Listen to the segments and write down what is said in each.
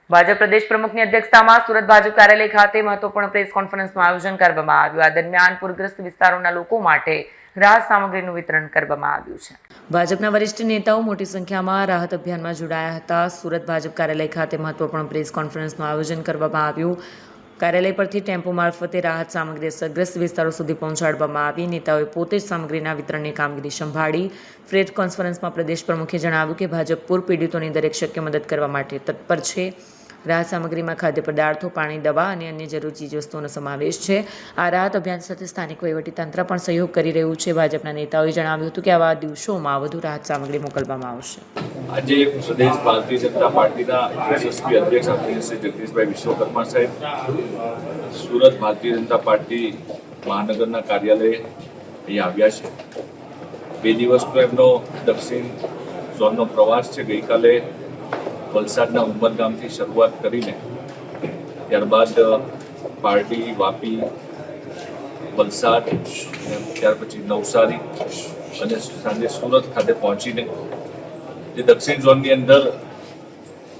ભાજપ પ્રદેશ પ્રમુખની અધ્યક્ષતામાં સુરત ભાજપ કાર્યાલય ખાતે મહત્વપૂર્ણ પ્રેસ કોન્ફરન્સનું આયોજન કરવામાં આવ્યું। આ દરમિયાન પૂરગ્રસ્ત વિસ્તારોના લોકો માટે રાહત સામગ્રીનું વિતરણ કરવામાં આવ્યું છે। ભાજપના વરિષ્ઠ નેતાઓ મોટી સંખ્યામાં રાહત અભિયાનમાં જોડાયા હતા। સુરત ભાજપ કાર્યાલય ખાતે મહત્વપૂર્ણ પ્રેસ કોન્ફરન્સનું આયોજન કરવામાં આવ્યું। કાર્યાલય પરથી ટેમ્પો મારફતે રાહત સામગ્રી અસરગ્રસ્ત વિસ્તારો સુધી પહોંચાડવામાં આવી। નેતાઓએ પોતે જ સામગ્રીના વિતરણની કામગીરી સંભાળી। પ્રેસ કોન્ફરન્સમાં પ્રદેશ પ્રમુખે જણાવ્યું કે ભાજપ પૂર પીડિતોની દરેક શક્ય મદદ કરવા માટે તત્પર છે। રાહત સામગ્રીમાં ખાદ્ય પદાર્થો, પાણી, દવા અને અન્ય જરૂરી ચીજવસ્તુઓનો સમાવેશ છે। આ રાહત અભિયાન સાથે સ્થાનિક વહીવટીતંત્ર પણ સહયોગ કરી રહ્યું છે। ભાજપના નેતાઓએ જણાવ્યું હતું કે આવા દિવસોમાં વધુ રાહત સામગ્રી મોકલવામાં આવશે। આજે પ્રદેશ ભારતીય જનતા પાર્ટીના યશસ્વી અધ્યક્ષ આદરણીય શ્રી જગદીશભાઈ વિશ્વકર્મા સાહેબ સુરત ભારતીય જનતા પાર્ટી મહાનગરના કાર્યાલય અહીં આવ્યા છે। 2 દિવસનો એમનો દક્ષિણ ઝોનનો પ્રવાસ છે। ગઈકાલે વલસાડના ઉમરગામથી શરૂઆત કરીને ત્યારબાદ પારડી, વાપી, વલસાડ, ત્યાર પછી નવસારી અને સાંજે સુરત ખાતે પહોંચીને જે દક્ષિણ ઝોનની અંદર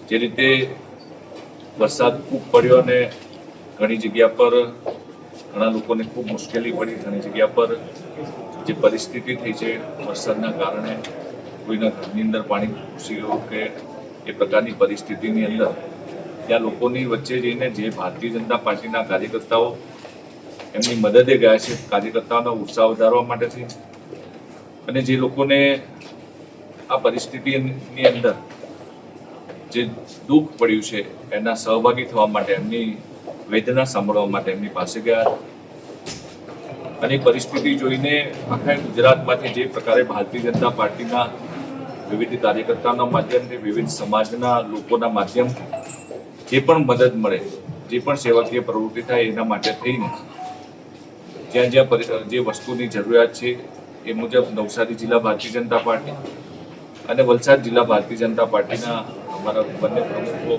જે રીતે વરસાદ ખૂબ પડ્યો અને ઘણી જગ્યા પર ઘણા લોકોને ખૂબ મુશ્કેલી પડી, ઘણી જગ્યા પર જે પરિસ્થિતિ થઈ છે વરસાદના કારણે કોઈના ઘરની અંદર પાણી ઘૂસી ગયું કે એ પ્રકારની પરિસ્થિતિની અંદર ત્યાં લોકોની વચ્ચે જઈને જે ભારતીય જનતા પાર્ટીના કાર્યકર્તાઓ એમની મદદે ગયા છે, કાર્યકર્તાઓનો ઉત્સાહ વધારવા માટેથી અને જે લોકોને આ પરિસ્થિતિની અંદર જે દુઃખ પડ્યું છે એના સહભાગી થવા માટે, એમની વેદના સાંભળવા માટે એમની પાસે ગયા અને પરિસ્થિતિ જોઈને આખા ગુજરાતમાંથી જે પ્રકારે ભારતીય જનતા પાર્ટીના વિવિધ કાર્યકર્તાઓના માધ્યમથી, વિવિધ સમાજના લોકોના માધ્યમથી જે પણ મદદ મળે, જે પણ સેવાકીય પ્રવૃત્તિ થાય એના માટે થઈને જ્યાં જ્યાં જે વસ્તુની જરૂરિયાત છે એ મુજબ નવસારી જિલ્લા ભારતીય જનતા પાર્ટી અને વલસાડ જિલ્લા ભારતીય જનતા પાર્ટીના અમારા બંને પ્રમુખો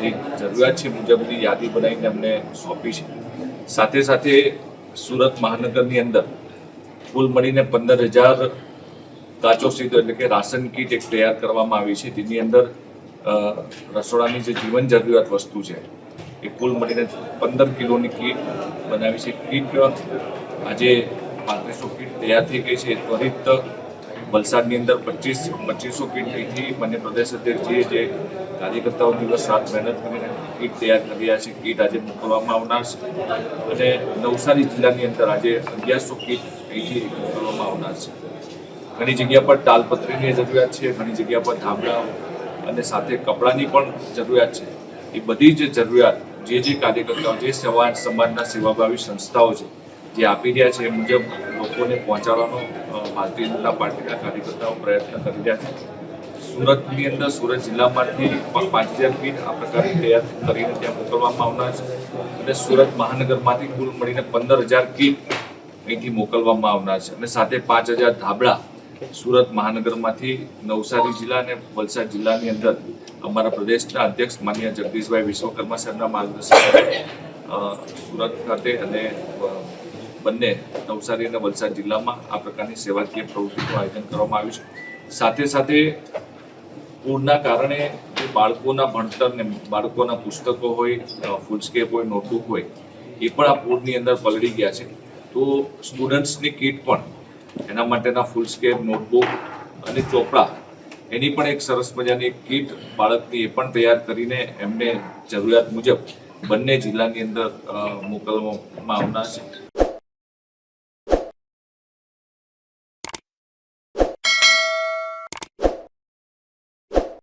જે જરૂરિયાત છે મુજબની યાદી બનાવીને અમને સોંપી છે। સાથે સાથે સુરત મહાનગરની અંદર કુલ મળીને 15,000 કાચો સીધો એટલે કે રાશન કીટ એક તૈયાર કરવામાં આવી છે, જેની અંદર રસોડાની જે જીવન જરૂરિયાત વસ્તુ છે એ કુલ મળીને 15 કિલોની કીટ બનાવી છે। કીટ આજે 3500 કીટ તૈયાર થઈ ગઈ છે। ત્વરિત વલસાડની અંદર 2500 કીટ અહીંથી બંને પ્રદેશ અધ્યક્ષજીએ જે કાર્યકર્તાઓ દિવસ રાત મહેનત કરીને કીટ તૈયાર કરી રહ્યા છે, કીટ આજે મોકલવામાં આવનાર છે અને નવસારી જિલ્લાની અંદર આજે 1100 કીટ અહીંથી મોકલવામાં આવનાર છે। ઘણી જગ્યા પર તાલપત્રીની જરૂરિયાત છે, ઘણી જગ્યા પર ધાબળા અને સાથે કપડાની પણ જરૂરિયાત છે। એ બધી જ જરૂરિયાત જે કાર્યકર્તાઓ, જે સમાજના સેવાભાવી સંસ્થાઓ છે જે આપી રહ્યા છે એ મુજબ લોકોને પહોંચાડવાનો ભારતીય જનતા પાર્ટીના કાર્યકર્તાઓ પ્રયત્ન કરી રહ્યા છે। સુરતની અંદર સુરત જિલ્લામાંથી 5,000 કીટ આ પ્રકારે તૈયાર કરીને ત્યાં મોકલવામાં આવનાર છે અને સુરત મહાનગરમાંથી કુલ મળીને 15,000 કીટ અહીંથી મોકલવામાં આવનાર છે અને સાથે 5,000 ધાબળા સુરત મહાનગરમાંથી નવસારી જિલ્લા અને વલસાડ જિલ્લાની અંદર અમારા પ્રદેશના અધ્યક્ષ માનનીય જગદીશભાઈ વિશ્વકર્મા સાહેબના માર્ગદર્શન સુરત ખાતે અને બંને નવસારી અને વલસાડ જિલ્લામાં આ પ્રકારની સેવાકીય પ્રવૃત્તિનું આયોજન કરવામાં આવ્યું છે। સાથે સાથે પૂરના કારણે જે બાળકોના ભણતરને, બાળકોના પુસ્તકો હોય, ફૂલસ્કેપ હોય, નોટબુક હોય એ પણ આ પૂરની અંદર પલળી ગયા છે। તો સ્ટુડન્ટ્સની કીટ પણ એના માટેના ફૂલસ્કેપ, નોટબુક અને ચોપડા એની પણ એક સરસ મજાની કીટ બાળકની એ પણ તૈયાર કરીને એમને જરૂરિયાત મુજબ બંને જિલ્લાની અંદર મોકલવામાં આવનાર છે।